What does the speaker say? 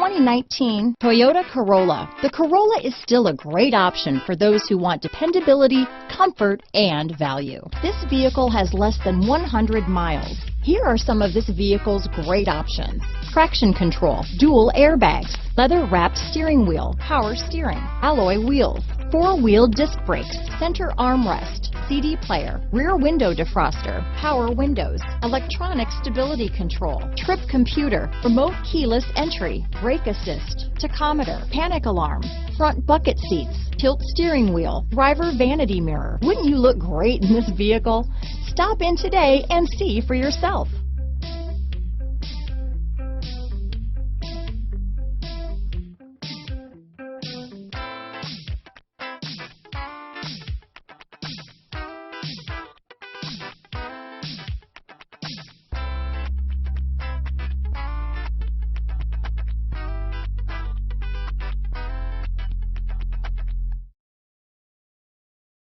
2019 Toyota Corolla. The Corolla is still a great option for those who want dependability, comfort, and value. This vehicle has less than 100 miles. Here are some of this vehicle's great options: traction control, dual airbags, leather-wrapped steering wheel, power steering, alloy wheels, four-wheel disc brakes, center armrest, CD player, rear window defroster, power windows, electronic stability control, trip computer, remote keyless entry, brake assist, tachometer, panic alarm, front bucket seats, tilt steering wheel, driver vanity mirror. Wouldn't you look great in this vehicle? Stop in today and see for yourself.